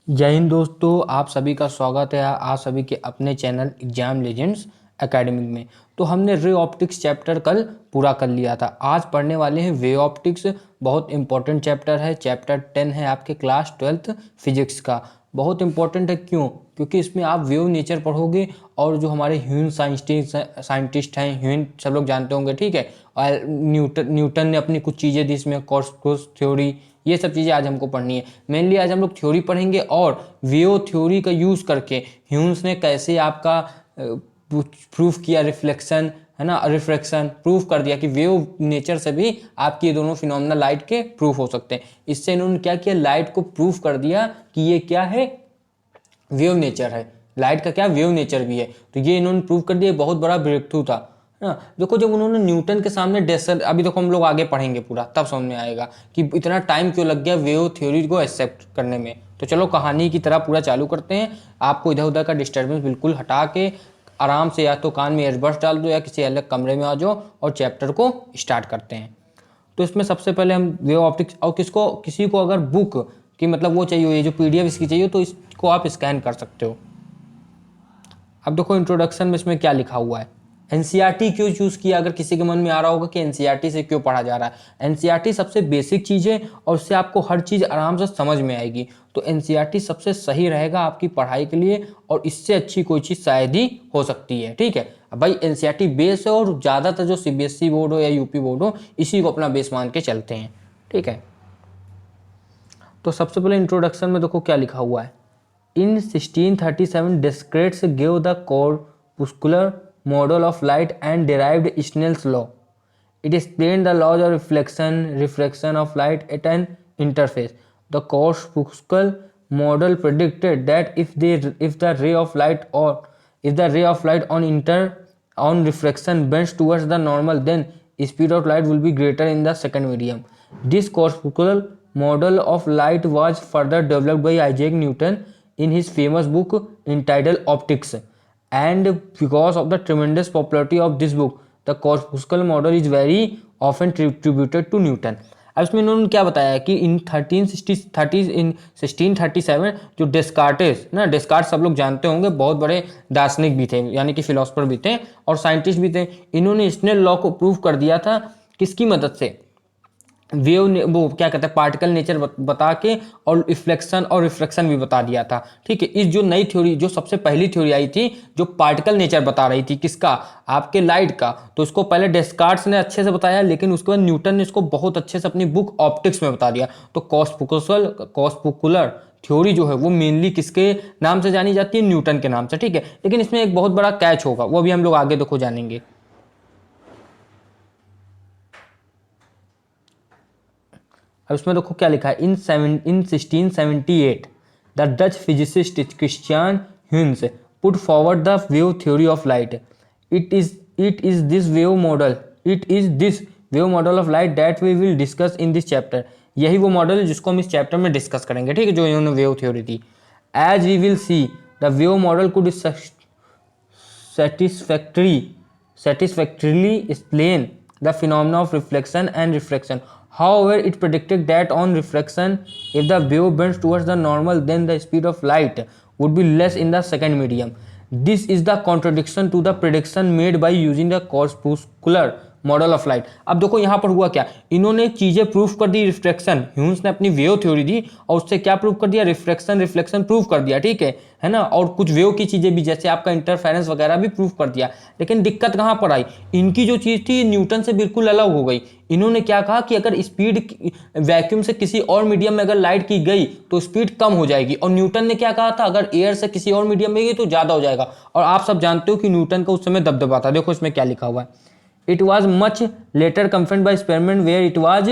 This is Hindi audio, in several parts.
जय हिंद दोस्तों, आप सभी का स्वागत है आप सभी के अपने चैनल एग्जाम लेजेंड्स एकेडमिक में। तो हमने रे ऑप्टिक्स चैप्टर कल पूरा कर लिया था। आज पढ़ने वाले हैं वे ऑप्टिक्स। बहुत इंपॉर्टेंट चैप्टर है। चैप्टर 10 है आपके क्लास 12th फिजिक्स का। बहुत इंपॉर्टेंट है क्यों? क्योंकि इसमें आप वेव नेचर पढ़ोगे और जो हमारे ह्यून साइंटिस्ट हैं, ह्यून सब लोग जानते होंगे, ठीक है। और न्यूटन ने अपनी कुछ चीज़ें दी इसमें, कॉस्मोस थ्योरी, ये सब चीज़ें आज हमको पढ़नी है। मेनली आज हम लोग थ्योरी पढ़ेंगे और वेव थ्योरी का यूज़ करके ह्यूम्स ने कैसे आपका प्रूफ किया रिफ्लेक्शन, है ना, रिफ्रैक्शन प्रूफ कर दिया कि वेव नेचर से भी आपकी ये दोनों फिनोमेना लाइट के प्रूफ हो सकते हैं। इससे इन्होंने क्या किया, लाइट को प्रूफ कर दिया कि ये क्या है, वेव नेचर है। लाइट का क्या वेव नेचर भी है। तो ये इन्होंने प्रूव कर दिया, बहुत बड़ा ब्रेक थ्रू था, है ना। देखो जब उन्होंने न्यूटन के सामने डेसल, अभी देखो हम लोग आगे पढ़ेंगे पूरा, तब समझ में आएगा कि इतना टाइम क्यों लग गया वेव थ्योरी को एक्सेप्ट करने में। तो चलो कहानी की तरह पूरा चालू करते हैं। आपको इधर उधर का डिस्टर्बेंस बिल्कुल हटा के आराम से या तो कान में ईयरबड्स डाल दो या किसी अलग कमरे में आ जाओ और चैप्टर को स्टार्ट करते हैं। तो इसमें सबसे पहले हम वेव ऑप्टिक्स, और किसी को अगर बुक की मतलब वो चाहिए, ये जो पीडीएफ इसकी चाहिए, तो इसको आप स्कैन कर सकते हो। अब देखो इंट्रोडक्शन में इसमें क्या लिखा हुआ है। एनसीईआरटी क्यों चूज़ किया? अगर किसी के मन में आ रहा होगा कि एनसीईआरटी से क्यों पढ़ा जा रहा है। एनसीईआरटी सबसे बेसिक चीज़ है और उससे आपको हर चीज़ आराम से समझ में आएगी। तो एनसीईआरटी सबसे सही रहेगा आपकी पढ़ाई के लिए, और इससे अच्छी कोई चीज़ शायद ही हो सकती है, ठीक है। अब भाई एनसीईआरटी बेस है और ज़्यादातर जो सीबीएसई बोर्ड हो या यूपी बोर्ड हो, इसी को अपना बेस मान के चलते हैं, ठीक है। तो सबसे पहले इंट्रोडक्शन में देखो क्या लिखा हुआ है। In 1637, Descartes gave the corpuscular model of light and derived Snell's law. It explained the laws of reflection, refraction of light at an interface. The corpuscular model predicted that if the ray of light on refraction bends towards the normal, then speed of light will be greater in the second medium. This corpuscular model of light was further developed by Isaac Newton in his famous book entitled Optics, and because of the tremendous popularity of this book, the corpuscular model is very often tributed to Newton. अब इसमें इन्होंने क्या बताया कि इन 1637 जो डेस्कार्टेस ना, डेस्कार्ट सब लोग जानते होंगे, बहुत बड़े दार्शनिक भी थे, यानी कि फिलोसफर भी थे और साइंटिस्ट भी थे। इन्होंने स्नेल लॉ को प्रूव कर दिया था किसकी मदद से, वेव ने वो क्या कहते हैं पार्टिकल नेचर बता के, और रिफ्लेक्शन और रिफ्रैक्शन भी बता दिया था, ठीक है। इस जो नई थ्योरी, जो सबसे पहली थ्योरी आई थी जो पार्टिकल नेचर बता रही थी, किसका, आपके लाइट का, तो इसको पहले डेस्कार्ट्स ने अच्छे से बताया, लेकिन उसके बाद न्यूटन ने इसको बहुत अच्छे से अपनी बुक ऑप्टिक्स में बता दिया। तो कॉस्पुकुलर थ्योरी जो है वो मेनली किसके नाम से जानी जाती है, न्यूटन के नाम से, ठीक है। लेकिन इसमें एक बहुत बड़ा कैच होगा, वो भी हम लोग आगे देखो जानेंगे। अब इसमें देखो क्या लिखा है। In 1678 the Dutch physicist Christian Huygens put forward the wave theory of light. It is this wave model of light that we will discuss in this chapter. यही वो मॉडल है जिसको हम इस चैप्टर में डिस्कस करेंगे, ठीक है, जो इन्होंने वेव थ्योरी दी। As we will see the wave model could satisfactorily explain the phenomena of reflection and refraction. However, it predicted that on refraction, if the wave bends towards the normal, then the speed of light would be less in the second medium. This is the contradiction to the prediction made by using the corpuscular model of light. अब देखो यहाँ पर हुआ क्या, इन्होंने चीजें प्रूफ कर दी, रिफ्रैक्शन, ह्यूम्स ने अपनी वेव थ्योरी दी और उससे क्या प्रूफ कर दिया, रिफ्लेक्शन प्रूफ कर दिया, ठीक है ना। और कुछ वेव की चीजें भी, जैसे आपका इंटरफेरेंस वगैरह भी प्रूफ कर दिया। लेकिन दिक्कत कहाँ पर आई, इनकी जो चीज थी न्यूटन से बिल्कुल अलग हो गई। इन्होंने क्या कहा कि अगर स्पीड वैक्यूम से किसी और मीडियम में अगर लाइट की गई तो स्पीड कम हो जाएगी, और न्यूटन ने क्या कहा था, अगर एयर से किसी और मीडियम में गई तो ज्यादा हो जाएगा। और आप सब जानते हो कि न्यूटन का उस समय दबदबा था। देखो इसमें क्या लिखा हुआ है। It was much later confirmed by experiment where it was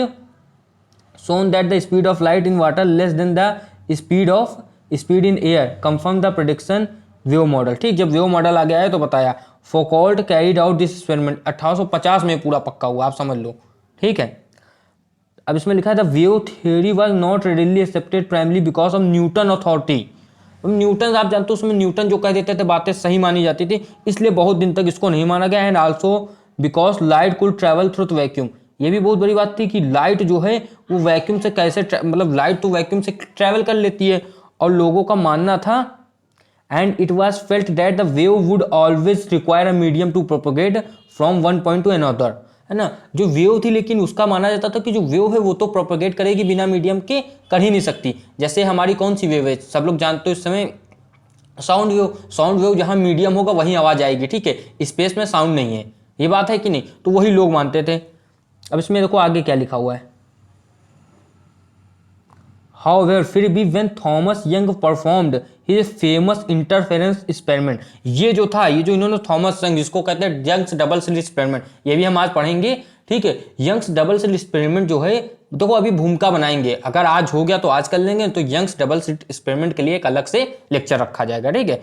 shown that the speed of light in water less than the speed in air confirmed the prediction wave model, ठीक। जब वेव मॉडल आ गया है तो बताया। Foucault carried out this experiment 1850 में पूरा पक्का हुआ, आप समझ लो, ठीक है। अब इसमें लिखा है the wave theory was not readily accepted primarily because of Newton authority। Newton आप जानते हो, उसमें न्यूटन जो कह देते थे बातें सही मानी जाती थी, इसलिए बहुत दिन तक इसको नहीं माना गया। And also because light could travel through vacuum. ये भी बहुत बड़ी बात थी कि लाइट जो है वो वैक्यूम से कैसे मतलब लाइट तो वैक्यूम से ट्रैवल कर लेती है, और लोगों का मानना था and it was felt that the wave would always require a medium to propagate from one point to another, है ना। जो वेव थी लेकिन उसका माना जाता था कि जो वेव है वो तो प्रोपोगेट करेगी, बिना मीडियम के कर ही नहीं सकती। जैसे हमारी कौन सी वेव है, सब लोग जानते हो इस समय, साउंड वेव। साउंड वेव जहां मीडियम होगा वहीं आवाज आएगी, ठीक है, स्पेस में साउंड नहीं है, ये बात है कि नहीं, तो वही लोग मानते थे। अब इसमें देखो आगे क्या लिखा हुआ है, However, फिर भी when Thomas Young performed his famous interference experiment, ये जो था, ये जो इन्होंने थॉमस यंग, जिसको कहते हैं यंग्स डबल स्लिट एक्सपेरिमेंट, ये भी हम आज पढ़ेंगे, ठीक है। यंग्स डबल स्लिट एक्सपेरिमेंट जो है, देखो अभी भूमिका बनाएंगे, अगर आज हो गया तो आज कर लेंगे, तो यंग्स डबल स्लिट एक्सपेरिमेंट के लिए एक अलग से लेक्चर रखा जाएगा, ठीक है।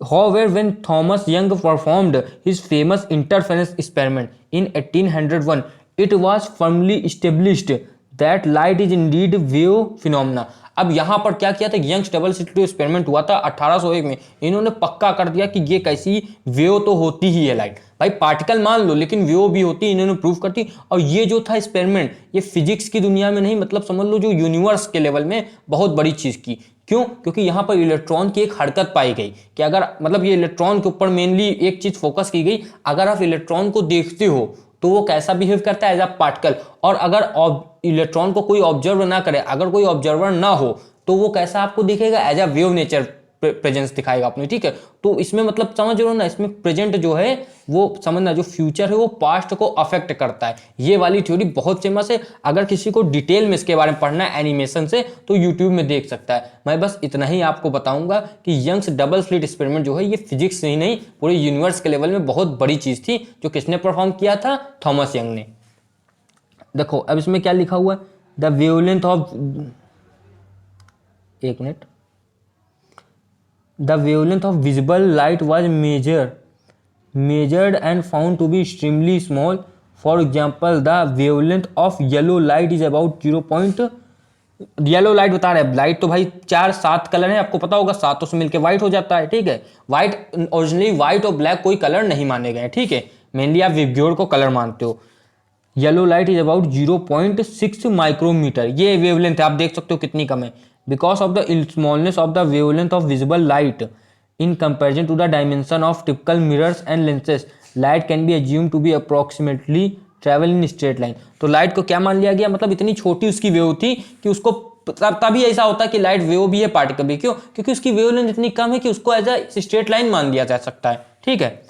However, when Thomas Young performed his famous interference experiment in 1801, it was firmly established that light is indeed wave phenomena। अब यहाँ पर क्या किया था, यंग्स डबल स्लिट एक्सपेरिमेंट हुआ था 1801 में, इन्होंने पक्का कर दिया कि ये कैसी वेव तो होती ही है लाइट, भाई पार्टिकल मान लो लेकिन वेव भी होती है, इन्होंने प्रूव कर दी। और ये जो था एक्सपेरिमेंट, ये फिजिक्स की दुनिया में नहीं, मतलब समझ लो जो यूनिवर्स के लेवल में बहुत बड़ी चीज की। क्यों? क्योंकि यहाँ पर इलेक्ट्रॉन की एक हरकत पाई गई कि अगर, मतलब ये इलेक्ट्रॉन के ऊपर मेनली एक चीज फोकस की गई, अगर आप इलेक्ट्रॉन को देखते हो तो वो कैसा बिहेव करता है एज अ पार्टिकल, और अगर इलेक्ट्रॉन को कोई ऑब्जर्व ना करे, अगर कोई ऑब्जर्वर ना हो तो वो कैसा आपको दिखेगा, as a wave nature presence दिखाएगा अपनी, ठीक है। तो इसमें मतलब समझ रहे हो ना, इसमें प्रेजेंट जो है वो समझना, जो फ्यूचर है वो पास्ट को अफेक्ट करता है। ये वाली थ्योरी बहुत फेमस है, अगर किसी को डिटेल में इसके बारे में पढ़ना है एनिमेशन से तो यूट्यूब में देख सकता है। मैं बस इतना ही आपको बताऊंगा कि यंग्स डबल स्लिट एक्सपेरिमेंट जो है ये फिजिक्स ही नहीं, पूरे यूनिवर्स के लेवल में बहुत बड़ी चीज थी, जो किसने परफॉर्म किया था, थॉमस यंग ने। देखो अब इसमें क्या लिखा हुआ है, द वेवलेंथ ऑफ, एक minute, the wavelength of visible light was measured and found to be extremely small. For example, the wavelength of yellow light is about 0. Yellow light बता रहे हैं, लाइट तो भाई 4-7 कलर है, आपको पता होगा, सातों से मिलकर व्हाइट हो जाता है, ठीक है। व्हाइट ओरिजिनली व्हाइट और ब्लैक कोई कलर नहीं माने गए, ठीक है, मेनली आप विबग्योर को कलर मानते हो। Yellow light is about 0.6 micrometer, ये वेवलेंथ है, आप देख सकते हो कितनी कम है। Because of the smallness of the wavelength of visible light in comparison to the dimension of typical mirrors and lenses, light can be assume to be approximately travel in straight line. तो लाइट को क्या मान लिया गया, मतलब इतनी छोटी उसकी वेव थी कि उसको तभी ऐसा होता है कि लाइट वेव भी है पार्टिकल भी, क्यों? क्योंकि उसकी वेवलेंथ इतनी कम है कि उसको एज अ स्ट्रेट लाइन मान लिया जा सकता है, ठीक है।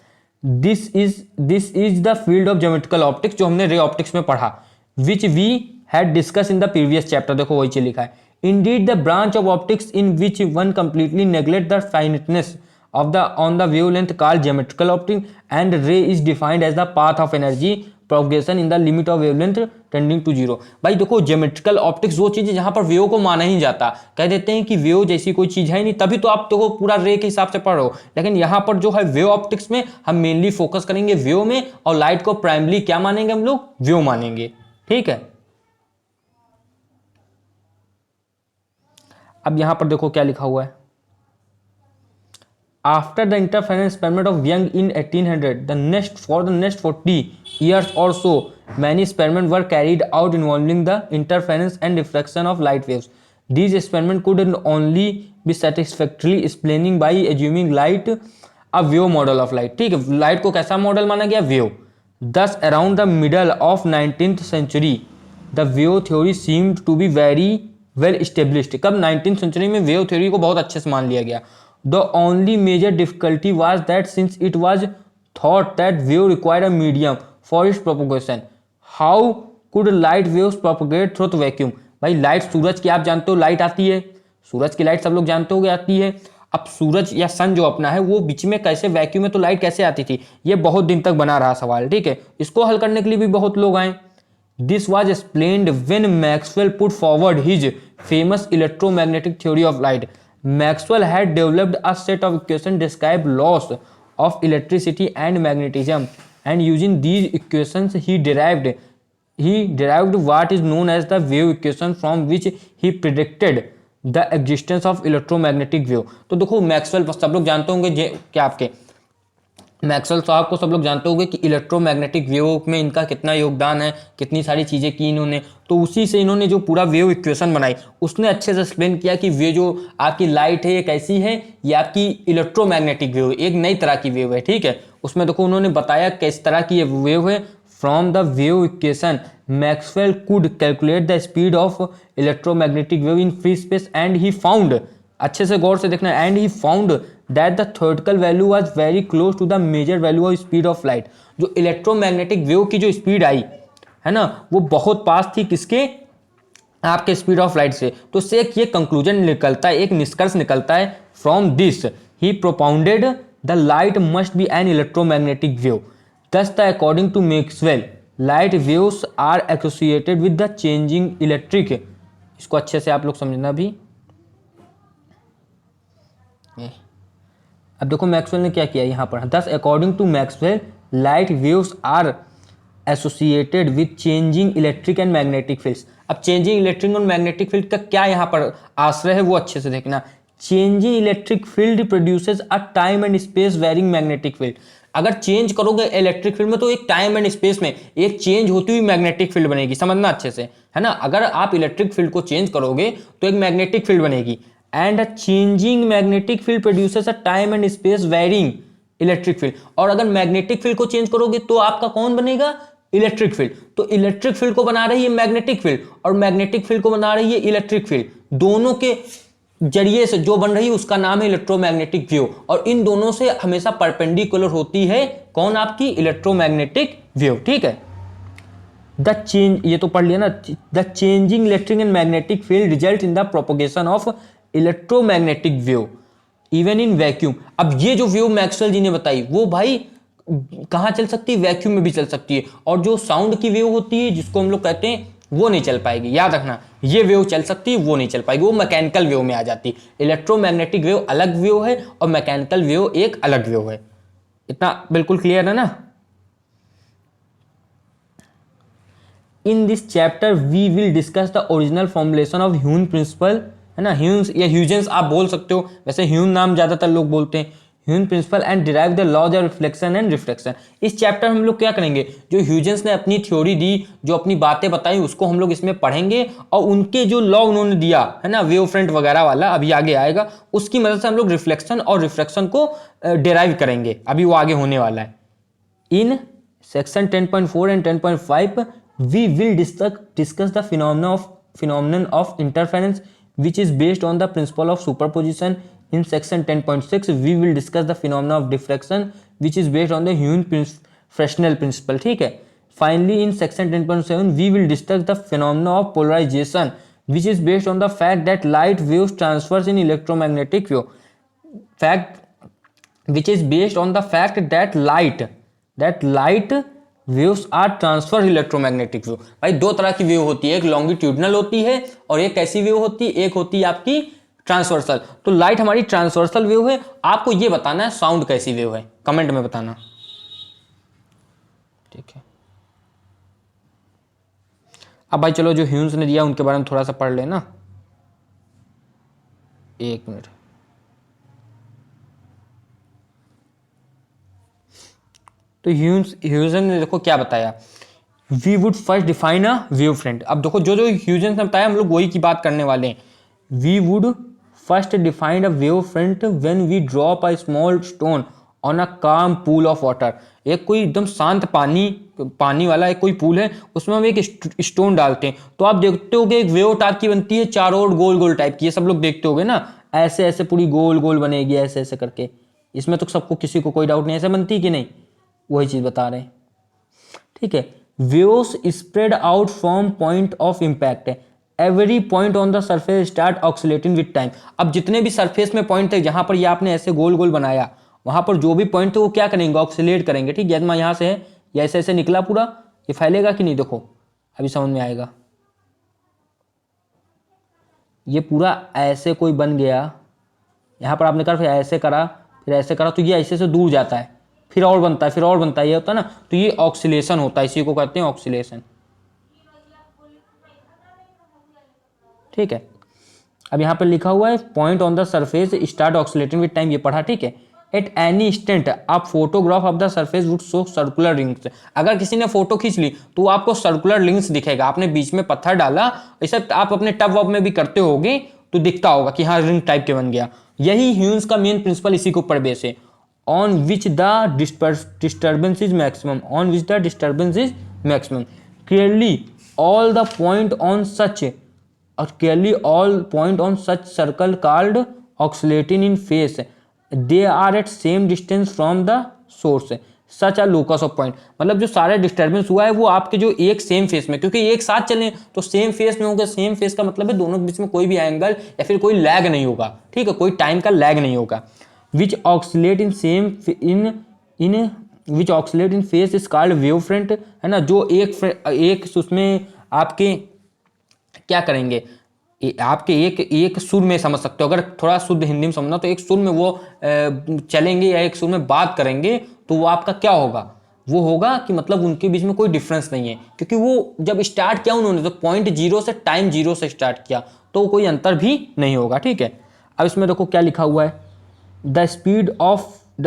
This is the field of geometrical optics, जो हमने रे ऑप्टिक्स में पढ़ा, which we had discussed in the previous chapter. देखो वही चीज लिखा है, indeed the branch of optics in which one completely neglect the finiteness of the on the wavelength called geometrical optics, and ray is defined as the path of energy propagation in the limit of wavelength tending to 0। भाई देखो ज्योमेट्रिकल ऑप्टिक्स वो चीज है जहां पर वेव को माना ही जाता, कह देते हैं कि वेव जैसी कोई चीज है नहीं, तभी तो आप देखो पूरा रे के हिसाब से पढ़ रहे हो। लेकिन यहां पर जो है वेव ऑप्टिक्स में हम मेनली फोकस करेंगे वेव में, और लाइट को प्राइमली क्या मानेंगे हम लोग, वेव मानेंगे, ठीक है। अब यहां पर देखो क्या लिखा हुआ है, after the interference experiment of Young in 1800, for the next 40 years or so, many experiments were carried out involving the interference and refraction of light waves. These experiments could only be satisfactorily explaining by assuming light a wave model of light, ठीक है। लाइट को कैसा मॉडल माना गया, wave. Thus around the middle of 19th century, the wave theory seemed to be very well established। कब 19th century में वेव थ्योरी को बहुत अच्छे से मान लिया गया। The only major difficulty was that since it was thought that wave required a medium for its propagation, how could light waves propagate through the vacuum? भाई लाइट, सूरज की आप जानते हो लाइट आती है, सूरज की लाइट सब लोग जानते हो आती है। अब सूरज या सन जो अपना है वो बीच में कैसे, वैक्यूम में तो लाइट कैसे आती थी, ये बहुत दिन तक बना रहा सवाल, ठीक है। इसको हल करने के लिए भी बहुत लोग आए। This was explained when Maxwell put forward his famous electromagnetic theory of light. Maxwell had developed a set of equations describe laws of electricity and magnetism, and using these equations he derived what is known as the wave equation, from which he predicted the existence of electromagnetic wave। तो देखो मैक्सवेल सब लोग जानते होंगे क्या आपके मैक्सवेल साहब को सब लोग जानते होंगे कि इलेक्ट्रोमैग्नेटिक वेव में इनका कितना योगदान है, कितनी सारी चीज़ें की इन्होंने। तो उसी से इन्होंने जो पूरा वेव इक्वेशन बनाई उसने अच्छे से एक्सप्लेन किया कि वे जो आपकी लाइट है ये कैसी है, ये आपकी इलेक्ट्रोमैग्नेटिक वेव, एक नई तरह की वेव है, ठीक है। उसमें देखो उन्होंने बताया किस तरह की ये वेव है। From the wave equation Maxwell could calculate the speed of electromagnetic wave in free space and he found, अच्छे से गौर से देखना, and he found that the theoretical value was very close to the measure value of speed of light. जो इलेक्ट्रोमैग्नेटिक वेव की जो स्पीड आई है ना, वो बहुत पास थी किसके, आपके स्पीड ऑफ लाइट से। तो उससे एक ये कंक्लूजन निकलता है, एक निष्कर्ष निकलता है। From this he propounded the light must be an electromagnetic wave, thus the according to Maxwell light waves are associated with the changing electric. इसको अच्छे से आप लोग समझना भी। अब देखो मैक्सवेल ने क्या किया यहाँ पर, thus according to Maxwell light waves are associated with changing electric and magnetic fields. अब चेंजिंग इलेक्ट्रिक और मैग्नेटिक फील्ड का क्या यहाँ पर आश्रय है वो अच्छे से देखना। Changing electric field produces a time and space varying magnetic field. अगर चेंज करोगे इलेक्ट्रिक फील्ड में तो एक टाइम एंड स्पेस में एक चेंज होती हुई मैग्नेटिक फील्ड बनेगी, समझना अच्छे से, है ना। अगर आप इलेक्ट्रिक फील्ड को चेंज करोगे तो एक मैग्नेटिक फील्ड बनेगी। And a changing magnetic field produces a time and space varying electric field. और अगर मैग्नेटिक फील्ड को चेंज करोगे तो आपका कौन बनेगा, इलेक्ट्रिक फील्ड। तो इलेक्ट्रिक फील्ड को बना रही है मैग्नेटिक फील्ड और मैग्नेटिक फील्ड को बना रही है इलेक्ट्रिक फील्ड। दोनों के जरिए से जो बन रही है उसका नाम है इलेक्ट्रोमैग्नेटिक वेव। और इन दोनों से हमेशा परपेंडिकुलर होती है कौन, आपकी इलेक्ट्रोमैग्नेटिक वेव, ठीक है। द चेंज, ये तो पढ़ लिया ना, the changing electric and magnetic field result in the propagation of electromagnetic wave even in vacuum. अब ये जो वेव मैक्सवेल जी ने बताई वो भाई कहाँ चल सकती है, वैक्यूम में भी चल सकती है। और जो साउंड की वेव होती है जिसको हम लोग कहते हैं वो नहीं चल पाएगी, याद रखना। ये वेव चल सकती है, वो नहीं चल पाएगी, वो मैकेनिकल वेव में आ जाती है। इलेक्ट्रोमैग्नेटिक वेव अलग वेव है और मैकेनिकल वेव एक अलग वेव है। इतना बिल्कुल क्लियर है ना। In this chapter we will discuss the original formulation of ह्यून प्रिंसिपल, है ना, ह्यून्स या ह्यूजेंस आप बोल सकते हो, वैसे ह्यून नाम ज्यादातर लोग बोलते हैं, ह्यून principle and derive the laws of reflection and refraction. इस चैप्टर हम लोग क्या करेंगे, जो ह्यूजेंस ने अपनी थ्योरी दी, जो अपनी बातें बताई, उसको हम लोग इसमें पढ़ेंगे। और उनके जो लॉ उन्होंने दिया है ना, वेव फ्रंट वगैरह वाला अभी आगे आएगा, उसकी मदद से हम लोग रिफ्लेक्शन और रिफ्रैक्शन को डिराइव करेंगे, अभी वो आगे होने वाला है। In section 10.4 and 10.5, we will discuss the phenomenon of interference, which is based on the principle of superposition. In section 10.6, we will discuss the phenomenon of diffraction, which is based on the Fresnel principle. ठीक है। Finally, in section 10.7, we will discuss the phenomenon of polarization, which is based on the fact that light waves transfers in electromagnetic wave. Which is based on the fact that light waves are transfer electromagnetic wave. भाई दो तरह की वेव होती है, एक लॉन्गिट्यूडनल होती है और एक कैसी वेव होती है, एक होती है आपकी ट्रांसवर्सल। तो लाइट हमारी ट्रांसवर्सल वेव है। आपको ये बताना है साउंड कैसी वेव है, कमेंट में बताना, ठीक है। अब भाई चलो जो ह्यून्स ने दिया उनके बारे में थोड़ा सा पढ़ लेना, एक मिनट। तो ह्यूजन ने देखो क्या बताया, we would first define a wave front. अब देखो जो जो ह्यूजन ने बताया हम लोग वही की बात करने वाले हैं। We would first define a wave front when we drop a small stone on a calm pool of water. एक कोई एकदम शांत पानी वाला एक कोई पूल है, उसमें हम एक स्टोन डालते हैं तो आप देखते होगे एक वेव टाइप की बनती है, चारों ओर गोल गोल टाइप की, ये सब लोग देखते होगे ना, ऐसे ऐसे पूरी गोल गोल बनेगी ऐसे ऐसे करके। इसमें तो सबको किसी को कोई डाउट नहीं, ऐसे बनती कि नहीं, वही चीज बता रहे हैं, ठीक है। Waves spread out from point of impact, every point on the surface start oscillating with time. अब जितने भी सरफेस में पॉइंट थे जहां पर ये आपने ऐसे गोल गोल बनाया, वहां पर जो भी पॉइंट थे वो क्या करेंगे, ऑक्सीलेट करेंगे, ठीक है। यहां से है ये ऐसे ऐसे निकला पूरा, ये फैलेगा कि नहीं, देखो अभी समझ में आएगा। ये पूरा ऐसे कोई बन गया, यहां पर आपने करा, फिर ऐसे करा, फिर ऐसे करा, तो ये ऐसे से दूर जाता है, फिर और बनता है, फिर और बनता है, ये होता है ना। तो ये ऑक्सीलेशन होता है, इसी को कहते हैं ऑक्सीलेशन, ठीक है। अब यहाँ पर लिखा हुआ है point on the surface start oscillating with time, ये पढ़ा, ठीक है। At any instant a photograph of the surface would show circular rings. अगर किसी ने फोटो खींच ली तो आपको सर्कुलर रिंग्स दिखेगा। आपने बीच में पत्थर डाला, ऐसा आप अपने टब वब में भी करते होगे तो दिखता होगा कि हाँ रिंग टाइप के बन गया। यही ह्यूम्स का मेन प्रिंसिपल इसी के ऊपर बेस है। On which the disturbance is maximum, on which the disturbance is maximum, clearly all the point on such और clearly all point on such circle called oscillating in phase, they are at same distance from the source such a locus of point। मतलब जो सारे डिस्टर्बेंस हुआ है वो आपके जो एक सेम फेस में, क्योंकि एक साथ चलें तो सेम फेस में होगा। सेम फेस का मतलब है दोनों के बीच में कोई भी एंगल या फिर कोई लैग नहीं होगा, ठीक है, कोई टाइम का लैग नहीं होगा। Which oscillate in same in which oscillate in phase is called wave front, है ना। जो एक उसमें आपके क्या करेंगे, आपके एक सुर में समझ सकते हो। अगर थोड़ा शुद्ध हिंदी में समझना तो एक सुर में वो चलेंगे या एक सुर में बात करेंगे तो वो आपका क्या होगा, वो होगा कि मतलब उनके बीच में कोई डिफरेंस नहीं है, क्योंकि वो जब स्टार्ट किया उन्होंने तो पॉइंट जीरो से टाइम जीरो से स्टार्ट किया, तो कोई अंतर भी नहीं होगा, ठीक है। अब इसमें देखो क्या लिखा हुआ है, the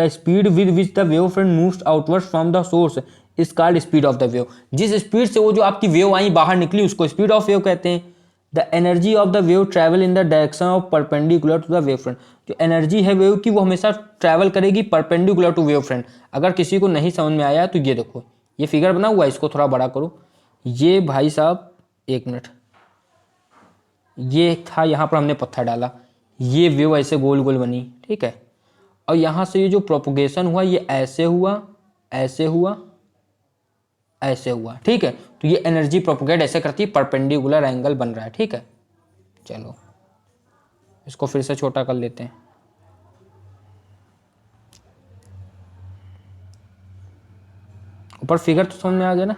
speed with which the wave front moves outward from the source is called speed of the wave. जिस स्पीड से वो जो आपकी वेव आई बाहर निकली उसको स्पीड ऑफ वेव कहते हैं। The energy of the wave travel in the direction of perpendicular to the wave front. जो एनर्जी है वेव की वो हमेशा ट्रैवल करेगी परपेंडिकुलर टू वेव फ्रंट। अगर किसी को नहीं समझ में आया तो ये देखो, ये फिगर बना हुआ है, इसको थोड़ा बड़ा करो। ये भाई साहब एक मिनट, ये था यहाँ पर हमने पत्थर डाला, ये वेव ऐसे गोल गोल बनी, ठीक है। और यहाँ से ये जो प्रोपोगेशन हुआ ये ऐसे हुआ, ऐसे हुआ, ऐसे हुआ, ठीक है। तो ये एनर्जी प्रोपोगेट ऐसे करती है, परपेंडिकुलर एंगल बन रहा है, ठीक है। चलो इसको फिर से छोटा कर लेते हैं। ऊपर फिगर तो समझ में आ गया ना।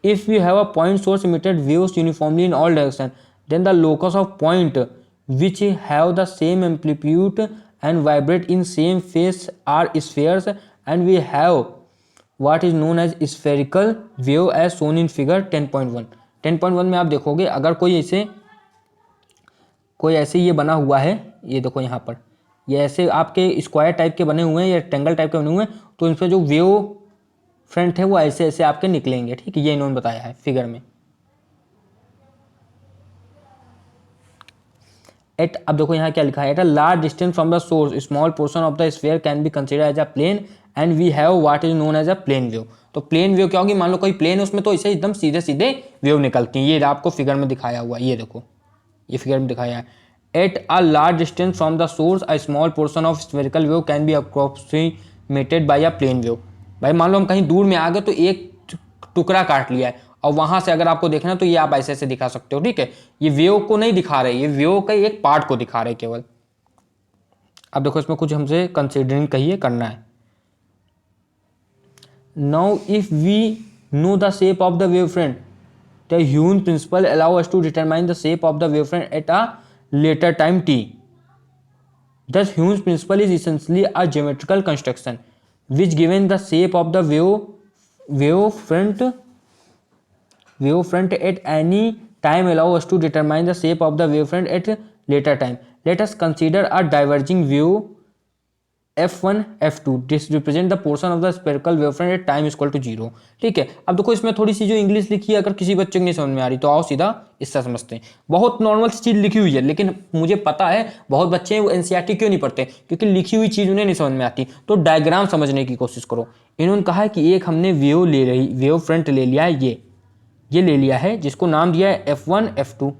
If we have a point source emitted waves uniformly in all direction, then the locus of point which have the same amplitude and vibrate in same phase are spheres, and we have what is known as spherical wave as shown in figure 10.1। 10.1 में आप देखोगे अगर कोई ऐसे ये बना हुआ है, ये देखो यहाँ पर ये ऐसे आपके स्क्वायर टाइप के बने हुए हैं या रेक्टेंगल टाइप के बने हुए हैं, तो इन पर जो वेव फ्रंट है वो ऐसे ऐसे आपके निकलेंगे, ठीक है। ये इन्होंने बताया है फिगर में। अब देखो यहाँ क्या लिखा है, at a large distance from the source small portion of the sphere can be consider as a plane and we have what is known as a plane wave. तो प्लेन वेव क्या होगी, मान लो कोई प्लेन है उसमें तो इसे एकदम सीधे सीधे वेव निकलती है। ये आपको फिगर में दिखाया हुआ है, ये देखो ये फिगर में दिखाया है। At a large distance from the source a small portion of spherical wave can be approximated by a plane wave. भाई मान लो हम कहीं दूर में आ गए तो एक टुकड़ा काट लिया है और वहां से अगर आपको देखना तो ये आप ऐसे ऐसे दिखा सकते हो, ठीक है। ये वेव को नहीं दिखा रहे, ये वेव का एक पार्ट को दिखा रहे केवल। अब देखो इसमें कुछ हमसे कंसीडरिंग कहिए करना है। Now if we know the shape of the wave front, the ह्यून principle allow us to determine the shape of the wave front at a later time t। Thus Hume's principle is essentially a geometrical construction which given the shape of the wave front at any time allow us to determine the shape of the wave front at later time. Let us consider a diverging wave f1 f2 this represent the portion of the spherical wavefront at time equal to 0, ठीक है। अब देखो इसमें थोड़ी सी जो इंग्लिश लिखी है अगर किसी बच्चे को नहीं समझ में आ रही तो आओ सीधा इससे समझते हैं। बहुत नॉर्मल सी चीज़ लिखी हुई है, लेकिन मुझे पता है बहुत बच्चे वो एनसीईआरटी क्यों नहीं पढ़ते, क्योंकि लिखी हुई चीज़ उन्हें नहीं समझ में आती। तो डायग्राम समझने की कोशिश करो। इन्होंने कहा है कि एक हमने वेव फ्रंट ले लिया है, ये ले लिया है जिसको नाम दिया है f1 f2,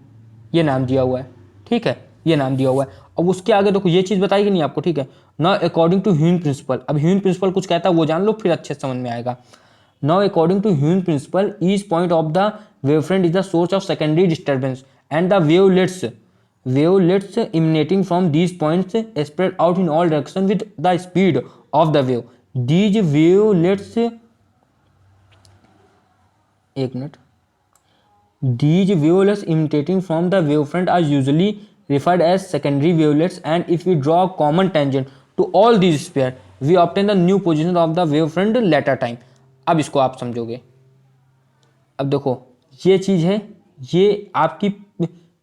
ये नाम दिया हुआ है, ठीक है, ये नाम दिया हुआ है। अब उसके आगे देखो ये चीज़ बताई कि नहीं आपको, ठीक है। नाउ अकॉर्डिंग टू ह्यून प्रिंसिपल, अब ह्यून प्रिंसिपल कुछ कहता है वो जान लो फिर अच्छे से समझ में आएगा। नाउ अकॉर्डिंग टू ह्यून principle each point of the wave front is the source of secondary disturbance and the wavelets emanating from these points spread out in all direction with the speed of the wave. These wavelets, एक minute, these wavelets emanating from the wavefront are usually referred as secondary wavelets, and if we draw a common tangent to all these spheres, we obtain the new position of the wavefront later time. अब इसको आप समझोगे। अब देखो ये चीज़ है, ये आपकी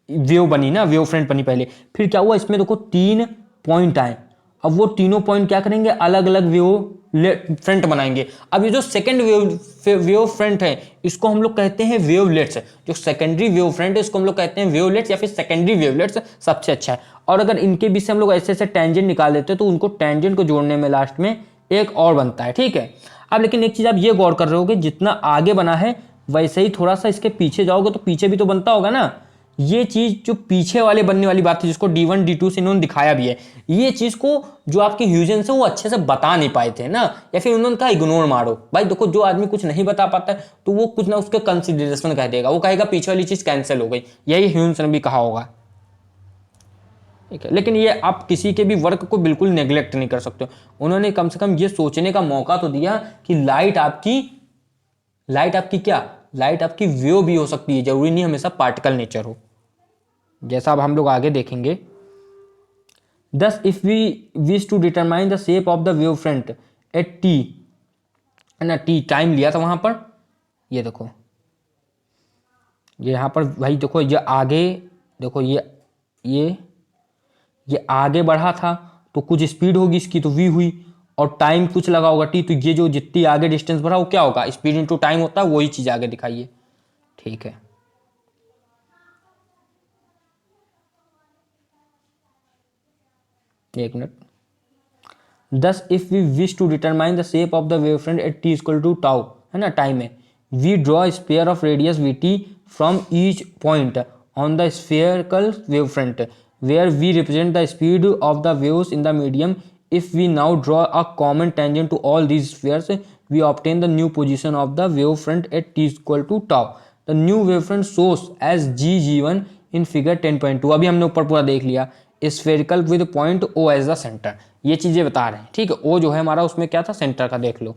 वेव बनी ना, वेव फ्रंट बनी पहले, फिर क्या हुआ इसमें देखो तीन पॉइंट आए, अब वो तीनों पॉइंट क्या करेंगे, अलग अलग वेव फ्रंट बनाएंगे। अब ये जो सेकंड वेव फ्रंट है इसको हम लोग कहते हैं वेवलेट्स। जो सेकेंडरी वेव फ्रंट है इसको हम लोग कहते हैं वेवलेट्स या फिर सेकेंडरी वेवलेट्स सबसे अच्छा है। और अगर इनके बीच से हम लोग ऐसे ऐसे टेंजेंट निकाल देते हैं तो उनको टेंजेंट को जोड़ने में लास्ट में एक और बनता है, ठीक है। अब लेकिन एक चीज आप ये गौर कर रहे होगे, जितना आगे बना है वैसे ही थोड़ा सा इसके पीछे जाओगे तो पीछे भी तो बनता होगा ना। ये चीज जो पीछे वाले बनने वाली बात है, जिसको D1 D2 से इन्होंने दिखाया भी है, ये चीज को जो आपके ह्यूजेंस है वो अच्छे से बता नहीं पाए थे ना, या फिर उन्होंने कहा इग्नोर मारो। भाई देखो, जो आदमी कुछ नहीं बता पाता है तो वो कुछ ना उसके कंसिडरेशन कह देगा, वो कहेगा पीछे वाली चीज कैंसिल हो गई। यही ह्यूजेंस ने भी कहा होगा, ठीक है। लेकिन ये आप किसी के भी वर्क को बिल्कुल नेग्लेक्ट नहीं कर सकते। उन्होंने कम से कम ये सोचने का मौका तो दिया कि लाइट आपकी क्या, लाइट आपकी वेव भी हो सकती है, जरूरी नहीं हमेशा पार्टिकल नेचर हो, जैसा अब हम लोग आगे देखेंगे। Thus, if we wish to determine the shape of the wave front at t, है ना, t टाइम लिया था वहां पर, ये देखो, ये यहाँ पर भाई देखो, ये आगे देखो, ये आगे बढ़ा था तो कुछ स्पीड होगी इसकी तो v हुई, और टाइम कुछ लगा होगा t, तो ये जो जितनी आगे डिस्टेंस बढ़ा वो क्या होगा, स्पीड इंटू टाइम होता है, वही चीज आगे दिखाइए, ठीक है। एक minute. Thus, if we wish to determine the shape of the wavefront at t equal to tau, है ना, टाइम है, we draw a sphere of radius vt from each point on the spherical wavefront, where v represent the speed of the waves in the medium. If we now draw a common tangent to all these spheres, we obtain the new position of the wavefront at t equal to tau. The new wavefront shows as g1 in figure 10.2। अभी हमने ऊपर पूरा देख लिया, spherical with point O as the centre, ये चीजें बता रहे हैं, ठीक है। ओ जो है हमारा उसमें क्या था, सेंटर का, देख लो,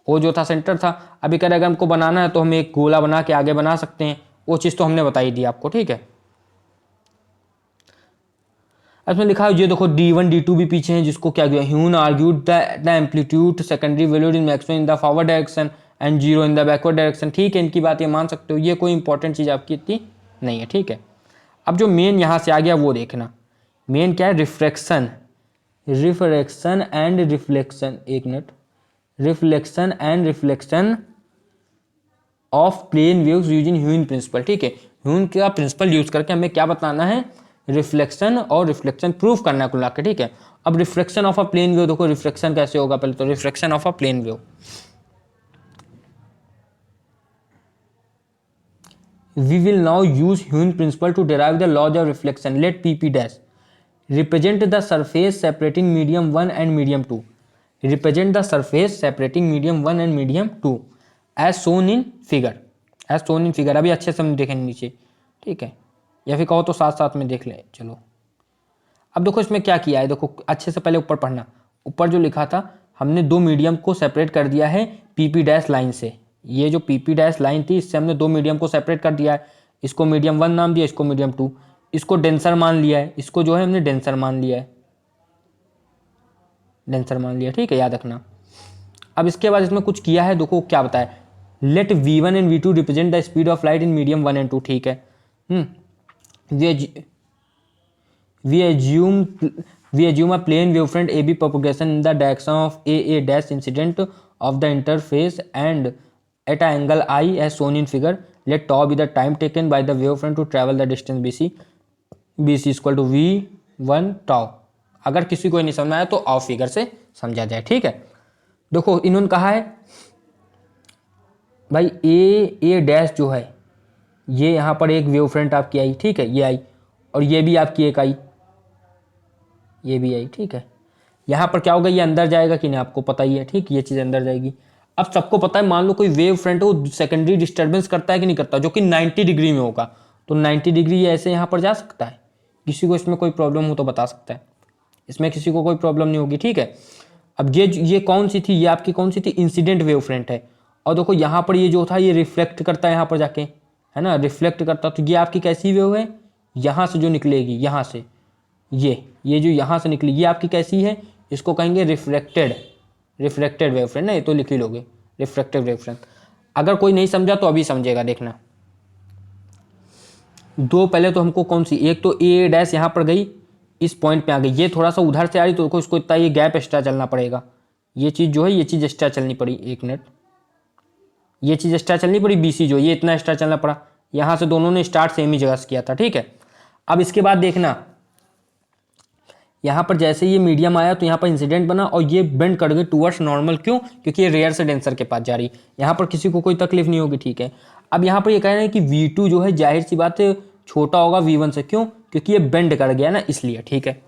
ओ जो था सेंटर था। अभी कह रहे अगर हमको बनाना है तो हम एक गोला बना के आगे बना सकते हैं, वो चीज तो हमने बताई दी आपको, ठीक है। इसमें लिखा है, ये देखो D1 D2 भी पीछे हैं, जिसको क्या किया, Hyun argued the amplitude secondary valued in maximum in the forward direction and zero in the backward direction, ठीक है। इनकी बात ये मान सकते हो, ये कोई इंपॉर्टेंट चीज आपकी इतनी नहीं है, ठीक है। अब जो मेन यहाँ से आ गया वो देखना, मेन क्या है, रिफ्रैक्शन एंड रिफ्लेक्शन, एक minute, reflection and reflection of plane waves using ह्यून प्रिंसिपल, ठीक है। ह्यून का प्रिंसिपल यूज करके हमें क्या बताना है, रिफ्लेक्शन और रिफ्लेक्शन प्रूफ करना है कुल मिलाकर, ठीक है। अब reflection of a plane wave, देखो रिफ्लेक्शन कैसे होगा, पहले तो reflection of a plane wave, we will now use Huynh principle to derive the laws of reflection. Let PP dash represent the surface separating medium 1 and medium 2, represent the surface separating medium 1 and medium 2 as shown in figure, अभी अच्छे से हम देखेंगे नीचे, ठीक है, या फिर कहो तो साथ साथ में देख ले, चलो। अब देखो इसमें क्या किया है, देखो अच्छे से पहले ऊपर पढ़ना, ऊपर जो लिखा था हमने दो मीडियम को सेपरेट कर दिया है PP डैश लाइन से, ये जो PP डैश लाइन थी इससे हमने दो मीडियम को सेपरेट कर दिया है, इसको मीडियम 1 नाम दिया, इसको मीडियम 2, इसको डेंसर मान लिया है, इसको जो है हमने डेंसर मान लिया है, डेंसर मान लिया, ठीक है, याद रखना। अब इसके बाद इसमें कुछ किया है, देखो क्या बताया, let V1 and V2 represent the speed of light in medium 1 and 2, ठीक है। we assume a plane wavefront AB propagation in the direction of A dash incident of the interface and at an angle I as shown in figure. Let tau be the time taken by the wavefront to travel the distance BC is equal to V1 tau। अगर किसी को नहीं समझ आया तो ऑफ फिगर से समझा जाए, ठीक है। देखो इन्होंने कहा है भाई ए डैश जो है ये यहाँ पर एक वेवफ्रंट आपकी आई, ठीक है, ये आई, और ये भी आपकी एक आई, ये भी आई, ठीक है। यहाँ पर क्या होगा, ये अंदर जाएगा कि नहीं आपको पता ही है, ठीक, ये चीज़ अंदर जाएगी। अब सबको पता है, मान लो कोई वेव फ्रंट है वो सेकेंडरी डिस्टर्बेंस करता है कि नहीं करता, जो कि 90 डिग्री में होगा, तो 90 डिग्री ये ऐसे यहाँ पर जा सकता है, किसी को इसमें कोई प्रॉब्लम हो तो बता सकता है, इसमें किसी को कोई प्रॉब्लम नहीं होगी, ठीक है। अब ये कौन सी थी, ये आपकी कौन सी थी, इंसिडेंट वेव फ्रंट है, और देखो यहाँ पर ये जो था ये रिफ्लेक्ट करता है यहाँ पर जाके, है ना, रिफ्लेक्ट करता, तो ये आपकी कैसी वेव है, यहाँ से जो निकलेगी, यहाँ से ये जो यहाँ से निकली ये आपकी कैसी है, इसको कहेंगे रिफ्लेक्टेड वेव फ्रंट ना, ये तो लिख ही लोगे, रिफ्लेक्टेड वेव फ्रंट। अगर कोई नहीं समझा तो अभी समझेगा, देखना। दो पहले तो हमको कौन सी, एक तो ए डैश यहाँ पर गई, इस पॉइंट पे आ गई, ये थोड़ा सा उधर से आ रही तो देखो इसको इतना ये गैप एक्स्ट्रा चलना पड़ेगा, ये चीज़ जो है ये चीज़ एक्स्ट्रा चलनी पड़ी, एक मिनट, ये चीज़ एक्स्ट्रा चलनी पड़ी, बीसी जो ये इतना एक्स्ट्रा चलना पड़ा, यहाँ से दोनों ने स्टार्ट सेम ही जगह से किया था, ठीक है। अब इसके बाद देखना यहाँ पर जैसे ये मीडियम आया तो यहाँ पर इंसिडेंट बना और ये बेंड कर गई टूवर्ड्स नॉर्मल, क्यों? क्योंकि ये रेयर से डेंसर के पास जा रही, यहाँ पर किसी को कोई तकलीफ नहीं होगी, ठीक है। अब यहाँ पर ये कह रहे हैं कि V2 जो है जाहिर सी बात है छोटा होगा V1 से, क्यों? क्योंकि ये बेंड कर गया ना, इसलिए, ठीक है।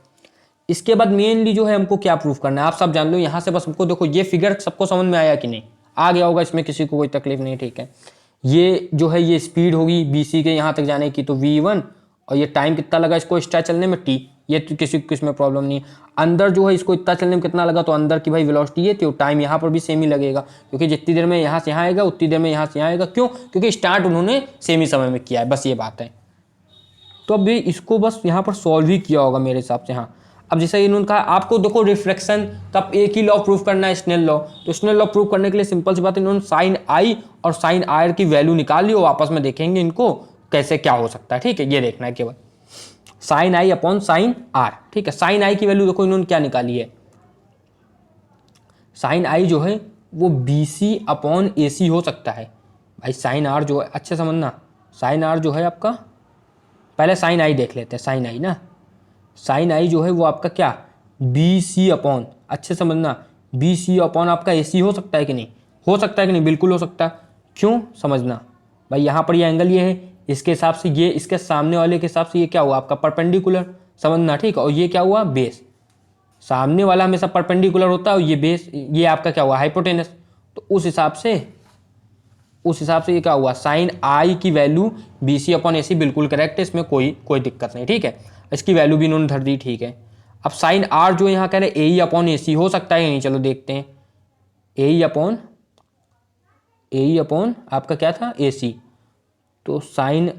इसके बाद मेनली जो है हमको क्या प्रूफ करना है, आप सब जान लो, यहाँ से बस हमको देखो ये फिगर सबको समझ में आया कि नहीं, आ गया होगा, इसमें किसी को कोई तकलीफ नहीं, ठीक है। ये जो है ये स्पीड होगी BC के यहाँ तक जाने की तो V1, और ये टाइम कितना लगा इसको एक्स्ट्रा चलने में T, ये तो किसी को इसमें प्रॉब्लम नहीं है। अंदर जो है इसको इतना चलने में कितना लगा, तो अंदर की भाई वेलोसिटी है तो टाइम यहाँ पर भी सेम ही लगेगा, क्योंकि जितनी देर में यहाँ से यहाँ आएगा उतनी देर में यहाँ से यहाँ आएगा, क्यों? क्योंकि स्टार्ट उन्होंने सेम ही समय में किया है, बस ये बात है। तो अब इसको बस यहाँ पर सॉल्व ही किया होगा मेरे हिसाब से, हाँ। अब जैसे इन्होंने कहा आपको देखो रिफ्लेक्शन तब एक ही लॉ प्रूफ करना है, स्नेल लॉ, तो स्नेल लॉ प्रूफ करने के लिए सिंपल सी बात है, इन्होंने साइन आई और साइन आर की वैल्यू निकाल ली और आपस में देखेंगे इनको कैसे क्या हो सकता है, ठीक है। ये देखना है केवल sine i upon sine r, ठीक है। साइन आई की वैल्यू देखो इन्होंने क्या निकाली है, साइन आई जो है वो BC अपॉन AC हो सकता है भाई। साइन आर जो है, अच्छे समझना, साइन आर जो है आपका, पहले साइन आई देख लेते हैं, साइन आई ना, साइन आई जो है वो आपका क्या BC अपॉन, अच्छे समझना, BC अपॉन आपका AC हो सकता है कि नहीं, हो सकता है कि नहीं, बिल्कुल हो सकता है, क्यों? समझना भाई, यहाँ पर ये एंगल ये है, इसके हिसाब से ये इसके सामने वाले के हिसाब से ये क्या हुआ आपका परपेंडिकुलर, समझना, ठीक है। और ये क्या हुआ बेस, सामने वाला हमेशा परपेंडिकुलर होता है और ये बेस, ये आपका क्या हुआ हाइपोटेनस, तो उस हिसाब से ये क्या हुआ, साइन आई की वैल्यू BC अपॉन AC बिल्कुल करेक्ट है, इसमें कोई दिक्कत नहीं, ठीक है। इसकी वैल्यू भी इन्होंने धर दी, ठीक है। अब साइन आर जो यहाँ कह रहे AE अपॉन AC हो सकता है या नहीं, चलो देखते हैं। AE अपॉन आपका क्या था AC, तो साइन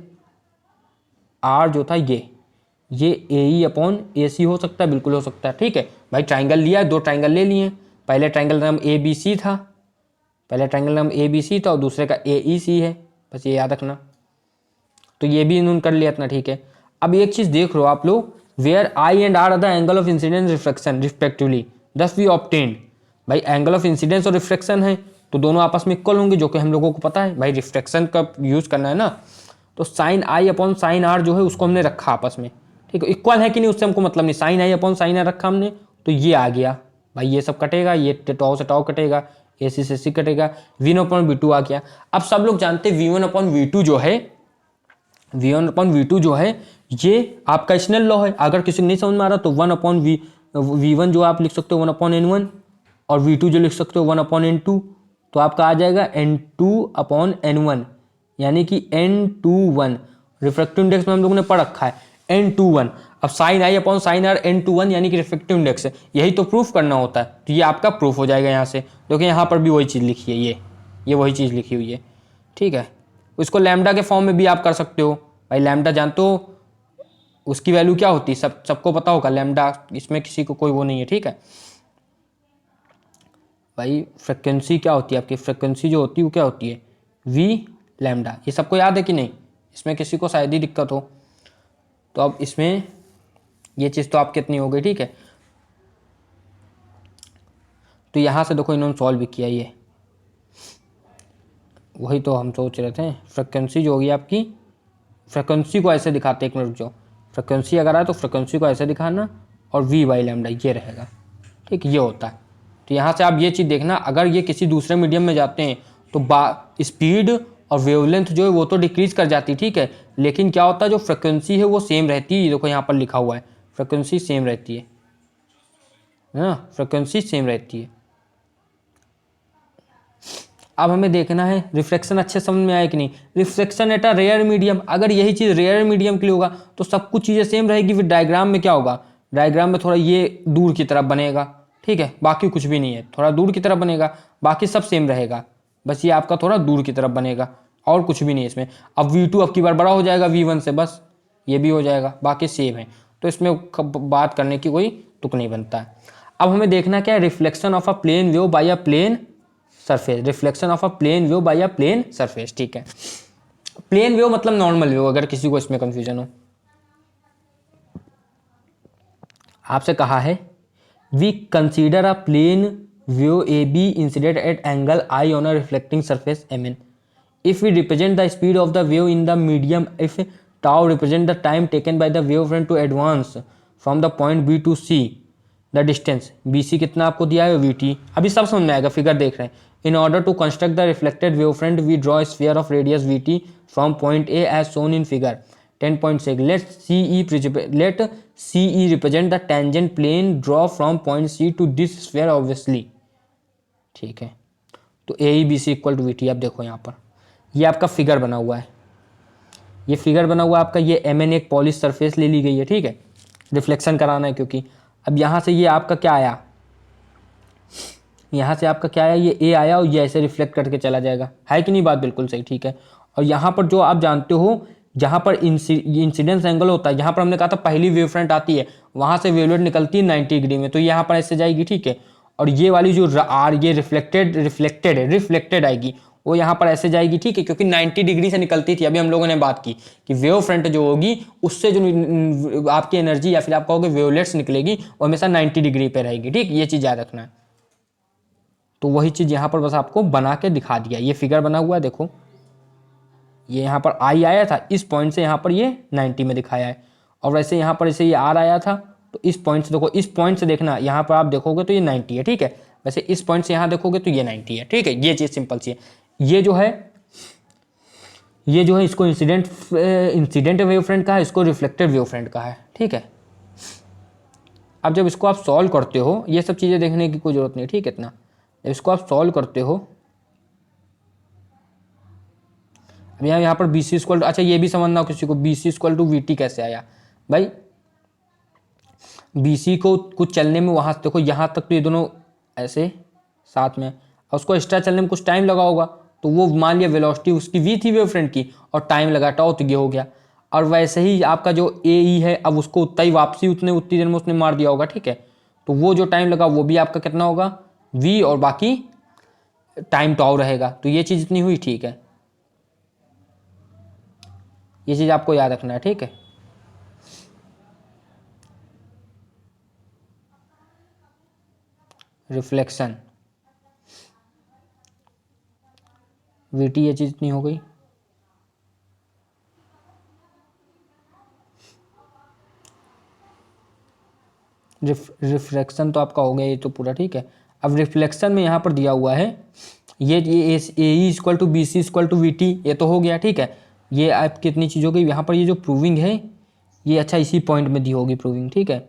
आर जो था ये AE अपॉन AC हो सकता है, बिल्कुल हो सकता है, ठीक है भाई। ट्राइंगल लिया है, दो ट्राइंगल ले लिए, पहले ट्राइंगल नाम ABC था, और दूसरे का AEC है, बस ये याद रखना। तो ये भी इन्होंने कर लिया इतना, ठीक है। अब एक चीज़ देख लो आप लोग, where i and r are the angle of incidence reflection respectively, thus we obtained, भाई एंगल ऑफ इंसिडेंस और रिफ्लेक्शन है तो दोनों आपस में इक्वल होंगे, जो कि हम लोगों को पता है भाई, रिफ्लेक्शन का यूज़ करना है ना। तो sine i upon sine r जो है उसको हमने रखा आपस में, ठीक है। इक्वल है कि नहीं उससे हमको मतलब नहीं, sine i upon sine r रखा हमने, तो ये आ गया भाई, ये सब कटेगा, ये टॉ से टॉ कटेगा, AC से AC कटेगा, V1 अपॉन V2 आ गया। अब सब लोग जानते हैं V1 अपॉन V2 जो है ये आपका स्नेल लॉ है। अगर किसी को नहीं समझ में आ रहा तो 1 अपॉन V1 जो आप लिख सकते हो 1 अपॉन N1, और V2 जो लिख सकते हो 1 अपॉन N2, तो आपका आ जाएगा N2 अपॉन N1, यानी कि N21 रिफ्रैक्टिव इंडेक्स में हम लोगों ने पढ़ रखा है N21। अब sine i upon sine r N21 यानी कि रिफ्रैक्टिव इंडेक्स है, यही तो प्रूफ करना होता है, तो ये आपका प्रूफ हो जाएगा यहाँ से। देखिए यहाँ पर भी वही चीज़ लिखी है, ये वही चीज़ लिखी हुई है, ठीक है। उसको लैम्डा के फॉर्म में भी आप कर सकते हो भाई, लैम्डा जानते हो उसकी वैल्यू क्या होती है, सबको पता होगा लैम्डा, इसमें किसी को कोई वो नहीं है, ठीक है भाई। फ्रिक्वेंसी क्या होती है आपकी, फ्रिक्वेंसी जो होती है वो क्या होती है V लैम्डा, ये सबको याद है कि नहीं, इसमें किसी को शायद ही दिक्कत हो। तो अब इसमें ये चीज़ तो आपकी इतनी हो गई, ठीक है। तो यहाँ से देखो इन्होंने सॉल्व भी किया, ये वही तो हम सोच रहे थे। फ्रिक्वेंसी जो होगी आपकी, फ्रिक्वेंसी को ऐसे दिखाते, एक मिनट, जो फ्रिक्वेंसी अगर आए तो फ्रिक्वेंसी को ऐसे दिखाना और V बाई लैम्डा ये रहेगा, ठीक, ये होता है। तो यहाँ से आप ये चीज़ देखना, अगर ये किसी दूसरे मीडियम में जाते हैं तो स्पीड और वेवलेंथ जो है वो तो डिक्रीज कर जाती है, ठीक है, लेकिन क्या होता है जो फ्रिक्वेंसी है वो सेम रहती है। देखो यहाँ पर लिखा हुआ है फ्रिक्वेंसी सेम रहती है ना, फ्रिक्वेंसी सेम रहती है। अब हमें देखना है रिफ्लेक्शन अच्छे समझ में आया कि नहीं। Reflection at a rare medium, अगर यही चीज़ रेयर मीडियम के लिए होगा तो सब कुछ चीज़ें सेम रहेगी, फिर डायग्राम में क्या होगा, डायग्राम में थोड़ा ये दूर की तरफ बनेगा, ठीक है, बाकी कुछ भी नहीं है, थोड़ा दूर की तरफ बनेगा, बाकी सब सेम रहेगा, बस ये आपका थोड़ा दूर की तरफ बनेगा और कुछ भी नहीं है इसमें। अब V2 अब की बार बड़ा हो जाएगा V1 से, बस ये भी हो जाएगा, बाकी सेम है, तो इसमें बात करने की कोई तुक नहीं बनता है। अब हमें देखना क्या है, reflection of a plane wave by a plane surface, reflection of a plane wave by a plane surface, ठीक है। प्लेन वेव मतलब नॉर्मल वेव, अगर किसी को इसमें कंफ्यूजन हो। आपसे कहा है we consider a plane wave A B incident at angle i on a reflecting surface M N. If we represent the speed of the wave in the medium, if tau represent the time taken by the wavefront to advance from the point B to C, the distance BC कितना आपको दिया है VT. अभी सब समझ में आएगा, फिगर देख रहे हैं. In order to construct the reflected wavefront, we draw a sphere of radius VT from point A as shown in figure 10.6. Let CE represent the tangent plane draw from point C to this sphere obviously. ठीक है, तो AE BC equal to VT. आप देखो यहाँ पर ये आपका फिगर बना हुआ है, ये फिगर बना हुआ है आपका. ये MN एक पॉलिश सरफेस ले ली गई है, ठीक है, रिफ्लेक्शन कराना है क्योंकि. अब यहाँ से ये आपका क्या आया, यहाँ से आपका क्या आया, ये A आया और ये ऐसे रिफ्लेक्ट करके चला जाएगा. है कि नहीं बात बिल्कुल सही, ठीक है. और यहाँ पर जो आप जानते हो जहाँ पर इंसिडेंस एंगल होता है, यहाँ पर हमने कहा था पहली वेव फ्रंट आती है, वहाँ से वेवलेट निकलती है 90 डिग्री में, तो यहाँ पर ऐसे जाएगी, ठीक है. और ये वाली जो ये रिफ्लेक्टेड आएगी, वो यहाँ पर ऐसे जाएगी, ठीक है, क्योंकि 90 डिग्री से निकलती थी. अभी हम लोगों ने बात की कि वेव फ्रंट जो होगी उससे जो आपकी एनर्जी या फिर आप कहोगे वेवलेट्स निकलेगी, वो हमेशा 90 डिग्री पे रहेगी, ठीक. ये चीज़ याद रखना है. तो वही चीज़ यहाँ पर बस आपको बना के दिखा दिया. ये फिगर बना हुआ है, देखो ये यहाँ पर आई आया था, इस पॉइंट से यहाँ पर ये 90 में दिखाया है. और वैसे यहाँ पर ऐसे ये आर आया था, तो इस पॉइंट से देखो, इस पॉइंट से देखना, यहाँ पर आप देखोगे तो ये 90 है, ठीक है. वैसे इस पॉइंट से यहाँ देखोगे तो ये 90 है, ठीक है. ये चीज़ सिंपल सी है. ये जो है इसको इंसिडेंट वेव फ्रंट का है, इसको रिफ्लेक्टेड वेव फ्रंट का है, ठीक है. अब जब इसको आप सॉल्व करते हो, ये सब चीज़ें देखने की कोई जरूरत नहीं, ठीक है. इतना जब इसको आप सॉल्व करते हो, अब यहाँ पर BC इक्वल टू, अच्छा ये भी समझना हो किसी को, BC इक्वल टू VT कैसे आया भाई. BC को कुछ चलने में वहाँ देखो यहाँ तक तो ये दोनों ऐसे साथ में, और उसको एक्स्ट्रा चलने में कुछ टाइम लगा होगा, तो वो मान लिया वेलोसिटी उसकी V थी वेव फ्रंट की, और टाइम लगा टाउ, तो ये हो गया. और वैसे ही आपका जो AE है, अब उसको उतना ही वापसी उतनी देर में उसने मार दिया होगा, ठीक है. तो वो जो टाइम लगा वो भी आपका कितना होगा V, और बाकी टाइम टाउ रहेगा. तो ये चीज़ इतनी हुई, ठीक है. ये चीज़ आपको याद रखना है, ठीक है. रिफ्लेक्शन VT, ये चीज़ इतनी हो गई. रिफ्लेक्शन तो आपका हो गया ये तो पूरा, ठीक है. अब रिफ्लेक्शन में यहाँ पर दिया हुआ है ये AE equal to BC equal to VT, ये तो हो गया, ठीक है. ये आप कितनी चीज़ हो गई यहाँ पर. ये जो प्रूविंग है ये अच्छा इसी पॉइंट में दी होगी प्रूविंग, ठीक है.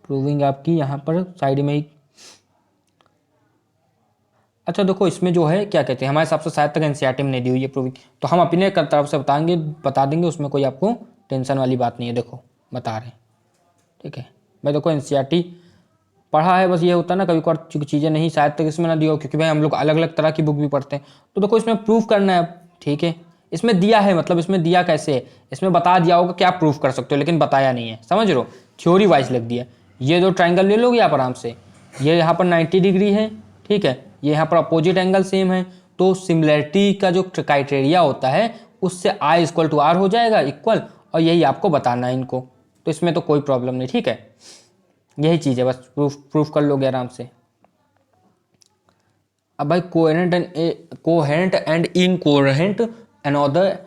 प्रूविंग आपकी यहाँ पर साइड में ही. अच्छा देखो इसमें जो है क्या कहते हैं, हमारे हिसाब से शायद तक NCERT में नहीं दी हुई है प्रूविंग, तो हम अपने तरफ से बता देंगे, उसमें कोई आपको टेंशन वाली बात नहीं है. देखो बता रहे हैं, ठीक है भाई. देखो NCERT पढ़ा है, बस ये होता है ना कभी कभी चीज़ें नहीं शायद तक इसमें ना दी हो, क्योंकि भाई हम लोग अलग अलग तरह की बुक भी पढ़ते हैं. तो देखो इसमें प्रूफ करना है, ठीक है. इसमें दिया है, मतलब इसमें दिया कैसे है, इसमें बता दिया होगा कि आप प्रूफ कर सकते हो, लेकिन बताया नहीं है, समझ रहे हो. थ्योरी वाइज लिख दिया. ये दो ट्राइंगल ले लोगे आप आराम से, ये यहाँ पर 90 डिग्री है, ठीक है. ये यहाँ पर अपोजिट एंगल सेम है, तो सिमिलरिटी का जो क्राइटेरिया होता है उससे I इक्वल टू R हो जाएगा इक्वल, और यही आपको बताना है इनको. तो इसमें तो कोई प्रॉब्लम नहीं, ठीक है. यही चीज़ है, बस प्रूफ कर लोगे आराम से. अब भाई coherent and incoherent another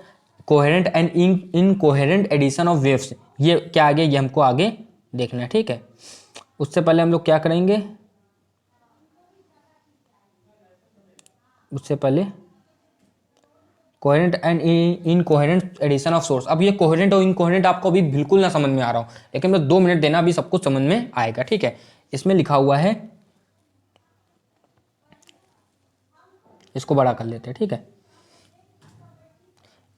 coherent and incoherent addition of waves, ये क्या आ गया, ये हमको आगे देखना है, ठीक है. उससे पहले हम लोग क्या करेंगे, उससे पहले coherent and incoherent addition of source. अब ये कोहेरेंट और इनकोहेरेंट आपको अभी बिल्कुल ना समझ में आ रहा हो, लेकिन बस 2 मिनट देना, अभी सब कुछ समझ में आएगा, ठीक है. इसमें लिखा हुआ है, इसको बड़ा कर लेते हैं, ठीक है.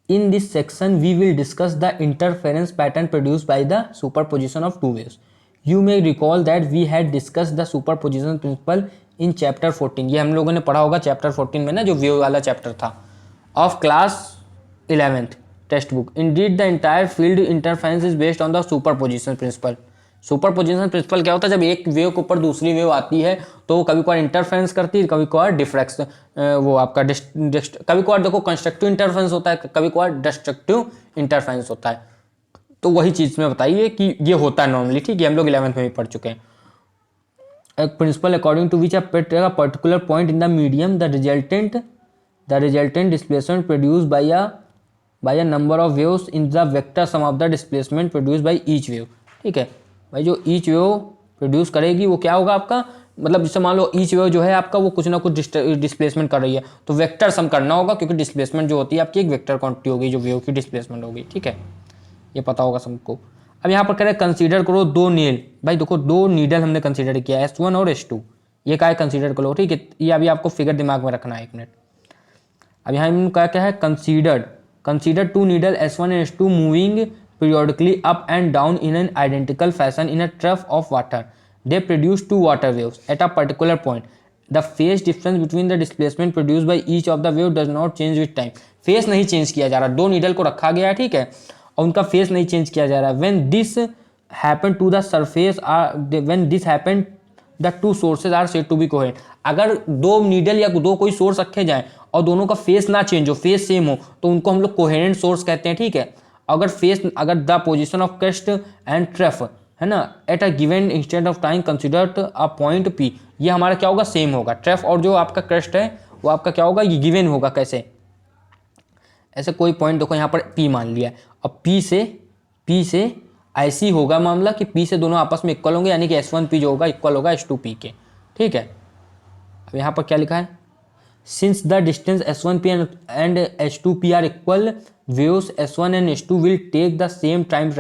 In this section we will discuss the interference pattern produced by the superposition of two waves. You may recall that we had discuss the superposition principle in chapter 14. ये हम लोगों ने पढ़ा होगा चैप्टर 14 में ना, जो वेव वाला चैप्टर था, of class 11th textbook. Indeed, the entire field interference is based on the superposition principle. Superposition principle क्या होता है, जब एक वेव के ऊपर दूसरी वेव आती है तो कभी कभार इंटरफेरेंस करती है, कभी कभार डिफ्रैक्स वो आपका कभी कभार देखो कंस्ट्रक्टिव इंटरफेरेंस होता है, कभी कभार डिस्ट्रक्टिव इंटरफेरेंस होता है। तो वही चीज़ में बताइए कि ये होता है नॉर्मली, ठीक है, हम लोग 11th में भी पढ़ चुके हैं। एक principle according to which a particular point in the medium the resultant displacement produce by a number of waves in the vector sum of the displacement produce by each wave. ठीक है भाई, जो ईच वेव प्रोड्यूस करेगी वो क्या होगा आपका, मतलब जैसे मान लो ईच वेव जो है आपका वो कुछ ना कुछ डिस्प्लेसमेंट कर रही है, तो वेक्टर सम करना होगा, क्योंकि डिस्प्लेसमेंट जो होती है आपकी एक वेक्टर क्वांटिटी होगी जो वेव की डिस्प्लेसमेंट होगी। ठीक है, ये पता होगा सबको। अब यहाँ पर कह रहे हैं कंसीडर करो दो नील, भाई देखो दो नीडल हमने कंसीडर किया S1 और S2, ये क्या है कंसीडर करो, ठीक है, ये अभी आपको फिगर दिमाग में रखना है, 1 मिनट। अब यहाँ क्या है consider two needle S1 and S2 moving periodically up and down in an identical fashion in a trough of water. They produce two water waves at a particular point. The phase difference between the displacement produced by each of the wave does not change with time. Face नहीं चेंज किया जा रहा, दो नीडल को रखा गया है, ठीक है, और उनका फेस नहीं चेंज किया जा रहा। When this happen to the surface when this happen the two sources are said to be coherent. अगर दो नीडल या दो कोई सोर्स रखे जाएं और दोनों का फेस ना चेंज हो, फेस सेम हो, तो उनको हम लोग कोहेरेंट सोर्स कहते हैं। ठीक है, अगर the position of crest and trough है ना at a given instant of time considered a point P, ये हमारा क्या होगा, सेम होगा। ट्रफ और जो आपका क्रेस्ट है वो आपका क्या होगा, ये गिवन होगा। कैसे, ऐसे कोई पॉइंट देखो यहाँ पर पी मान लिया, अब पी से ऐसी होगा मामला कि पी से दोनों आपस में इक्वल होंगे, यानी कि S1P जो होगा इक्वल होगा S2P के। ठीक है, अब यहाँ पर क्या लिखा है, since the distance S1P and S2P are equal, waves S1 and S2 will take the same time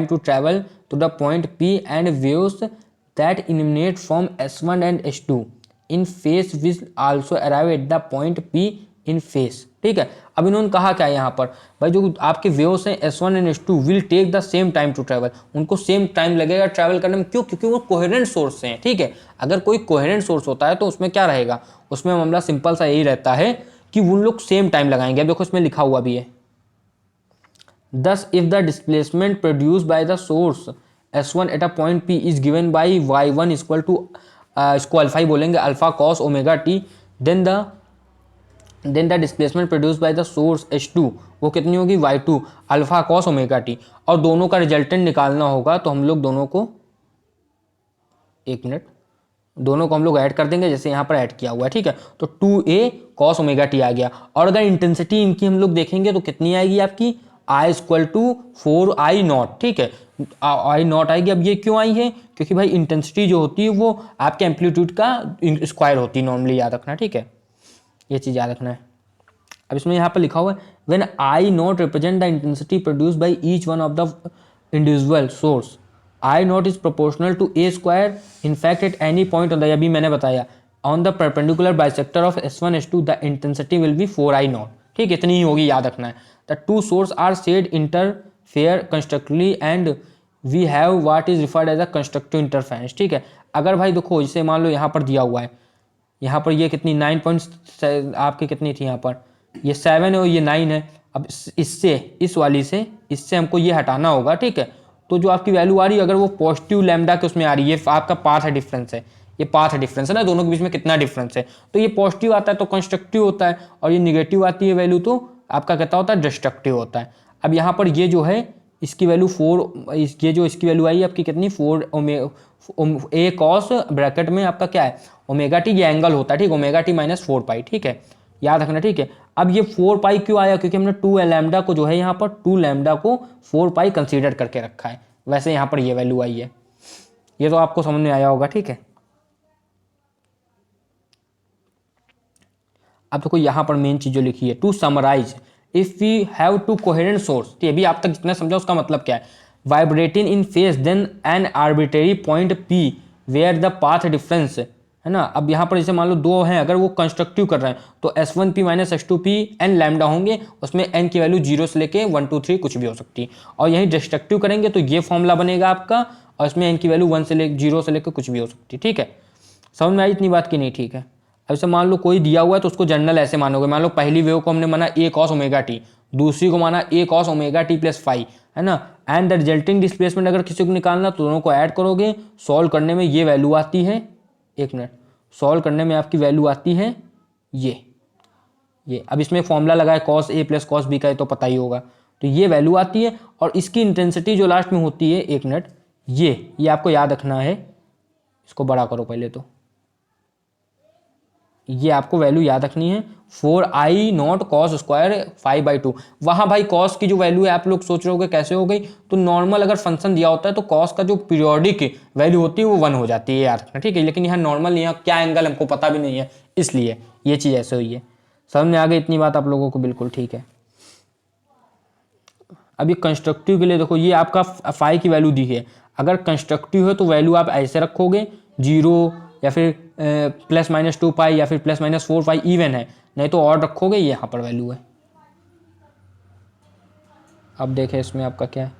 to travel to the point P, and waves that emanate from S1 and S2 in phase will also arrive at the point P in phase. ठीक है, अब इन्होंने कहा क्या है यहाँ पर, भाई जो आपके वेव्स हैं S1 and S2 will take the same time to travel, उनको सेम टाइम लगेगा ट्रैवल करने में। क्यों? क्योंकि वो कोहेरेंट सोर्स से हैं। ठीक है, अगर कोई कोहेरेंट सोर्स होता है तो उसमें क्या रहेगा, उसमें मामला सिंपल सा यही रहता है कि उन लोग सेम टाइम लगाएंगे। अब देखो इसमें लिखा हुआ भी है, thus if the displacement produce by the source S1 at a point P is given by y1 equal to, इसको अल्फा ही बोलेंगे, alpha cos omega t, then the displacement produce by the source H2 वो कितनी होगी, y2 alpha cos omega T, और दोनों का रिजल्टेंट निकालना होगा। तो हम लोग दोनों को, एक मिनट, दोनों को हम लोग ऐड कर देंगे जैसे यहाँ पर ऐड किया हुआ है। ठीक है, तो 2a कॉस ओमेगा टी आ गया, और अगर इंटेंसिटी इनकी हम लोग देखेंगे तो कितनी आएगी आपकी, I इक्वल टू 4I0। ठीक है, I0 आएगी। अब ये क्यों आई है, क्योंकि भाई इंटेंसिटी जो होती है वो आपके एम्पलीट्यूड का स्क्वायर होती है, नॉर्मली याद रखना। ठीक है, ये चीज़ याद रखना है। अब इसमें यहाँ पर लिखा हुआ है when I0 represent the intensity produce by each one of the individual source, I0 is proportional to a square. In fact at any point on the, अभी मैंने बताया, on the perpendicular bisector of S1 S2 the intensity will be 4I0। ठीक है, इतनी ही होगी, याद रखना है। The two source are said interfere constructively and we have what is referred as a constructive interference. ठीक है, अगर भाई देखो जैसे मान लो यहाँ पर दिया हुआ है, यहाँ पर ये कितनी 9 पॉइंट आपकी कितनी थी, यहाँ पर ये 7 है और ये 9 है। अब इससे इस वाली से इससे हमको ये हटाना होगा। ठीक है, तो जो आपकी वैल्यू आ रही है अगर वो पॉजिटिव लैम्डा के उसमें आ रही है, ये आपका पाथ डिफरेंस है, ये पाथ डिफरेंस है ना, दोनों के बीच में कितना डिफरेंस है, तो ये पॉजिटिव आता है तो कंस्ट्रक्टिव होता है, और ये निगेटिव आती है वैल्यू तो आपका कहता होता है डिस्ट्रक्टिव होता है। अब यहाँ पर ये जो है इसकी वैल्यू 4, ये जो इसकी वैल्यू आई आपकी कितनी 4 ए कॉस ब्रैकेट में आपका क्या है ओमेगा टी, ये एंगल होता है। ठीक, ओमेगा टी माइनस 4 पाई। ठीक है, याद रखना। ठीक है, अब ये 4 पाई क्यों आया, क्योंकि हमने 2 लैम्डा को जो है यहाँ पर 2 लैम्डा को 4 पाई कंसीडर करके रखा है, वैसे यहाँ पर ये वैल्यू आई है। ये तो आपको समझ में आया होगा। ठीक है, अब देखो यहाँ पर मेन चीज जो लिखी है, to summarise if we have two coherent source, तो ये भी आप तक जितना समझा उसका मतलब क्या है, vibrating in phase then an arbitrary point P where the path difference, है ना। अब यहाँ पर जैसे मान लो दो हैं, अगर वो कंस्ट्रक्टिव कर रहे हैं तो S1P minus S2P N lambda होंगे, उसमें n की वैल्यू 0 से लेके 1 2 3 कुछ भी हो सकती है, और यहीं डिस्ट्रक्टिव करेंगे तो ये फॉर्मूला बनेगा आपका, और इसमें n की वैल्यू 1 से लेकर 0 से लेकर कुछ भी हो सकती है। ठीक है, समझ में आई इतनी बात की नहीं। ठीक है, अब से मान लो कोई दिया हुआ है तो उसको जनरल ऐसे मानोगे, मान लो पहली वेव को हमने माना a cos ओमेगा टी, दूसरी को माना a cos omega T plus 5, है ना। एंड द रिजल्टिंग डिस्प्लेसमेंट, अगर किसी को निकालना तो दोनों को ऐड करोगे, सॉल्व करने में ये वैल्यू आती है, एक मिनट, सॉल्व करने में आपकी वैल्यू आती है ये अब इसमें फॉर्मूला लगा है cos A plus cos B का, ये तो पता ही होगा, तो ये वैल्यू आती है। और इसकी इंटेंसिटी जो लास्ट में होती है, एक मिनट, ये आपको याद रखना है, इसको बड़ा करो पहले, तो ये आपको वैल्यू याद रखनी है 4i0 cos स्क्वायर 5/2। वहाँ भाई कॉस की जो वैल्यू है, आप लोग सोच रहे होगे कैसे हो गई, तो नॉर्मल अगर फंक्शन दिया होता है तो कॉस का जो पीरियोडिक वैल्यू होती है वो 1 हो जाती है यार, ठीक है। लेकिन यहाँ नॉर्मल, यहाँ क्या एंगल हमको पता भी नहीं है, इसलिए ये चीज़ ऐसे हुई है। समझ में आ गई इतनी बात आप लोगों को? बिल्कुल ठीक है। अभी कंस्ट्रक्टिव के लिए देखो, ये आपका फाई की वैल्यू दी है, अगर कंस्ट्रक्टिव है तो वैल्यू आप ऐसे रखोगे 0 या फिर +-2π या फिर +-4π इवन है, नहीं तो और रखोगे, ये यहाँ पर वैल्यू है। अब देखें इसमें आपका क्या है,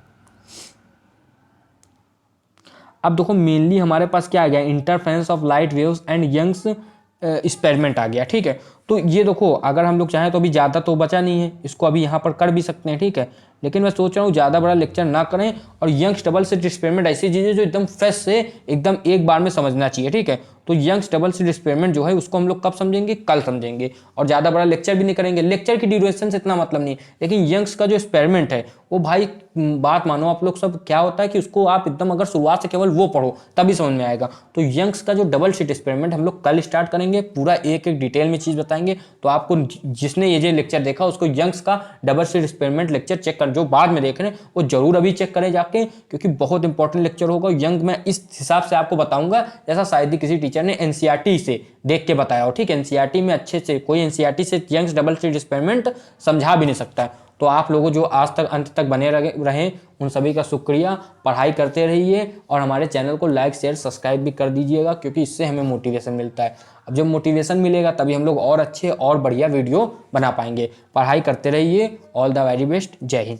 अब देखो मेनली हमारे पास क्या आ गया, interference of light waves and Young's experiment आ गया, ठीक है। तो ये देखो अगर हम लोग चाहें तो अभी ज़्यादा तो बचा नहीं है, इसको अभी यहाँ पर कर भी सकते हैं, ठीक है। लेकिन मैं सोच रहा हूँ ज़्यादा बड़ा लेक्चर ना करें, और यंग्स डबल स्लिट एक्सपेरिमेंट ऐसी चीज़ें जो एकदम फ्रेश से एकदम एक बार में समझना चाहिए, ठीक है। तो यंग्स डबल स्लिट एक्सपेरिमेंट जो है उसको हम लोग कब समझेंगे, कल समझेंगे, और ज़्यादा बड़ा लेक्चर भी नहीं करेंगे, लेक्चर की ड्यूरेशन से इतना मतलब नहीं। लेकिन यंग्स का जो एक्सपेरिमेंट है वो भाई, बात मानो आप लोग सब, क्या होता है कि उसको आप एकदम अगर शुरुआत से केवल वो पढ़ो तभी समझ में आएगा। तो यंग्स का जो डबल स्लिट एक्सपेरिमेंट हम लोग कल स्टार्ट करेंगे, पूरा एक एक डिटेल में चीज़ बताएंगे। तो आपको जिसने ये लेक्चर देखा उसको यंग्स का double slit experiment lecture check कर, जो बाद में देख रहे हैं वो जरूर अभी चेक करें जाके, क्योंकि बहुत इंपॉर्टेंट लेक्चर होगा। यंग मैं इस हिसाब से आपको बताऊंगा जैसा शायद ही किसी टीचर ने एनसीईआरटी से देख के बताया हो, ठीक है। एनसीईआरटी में अच्छे से कोई एनसीईआरटी से यंग्स डबल स्लिट एक्सपेरिमेंट समझा भी नहीं सकता है। तो आप लोगों जो आज तक अंत तक बने रहे उन सभी का शुक्रिया। पढ़ाई करते रहिए और हमारे चैनल को लाइक शेयर सब्सक्राइब भी कर दीजिएगा, क्योंकि इससे हमें मोटिवेशन मिलता है। अब जब मोटिवेशन मिलेगा तभी हम लोग और अच्छे और बढ़िया वीडियो बना पाएंगे। पढ़ाई करते रहिए। All the very best. जय हिंद।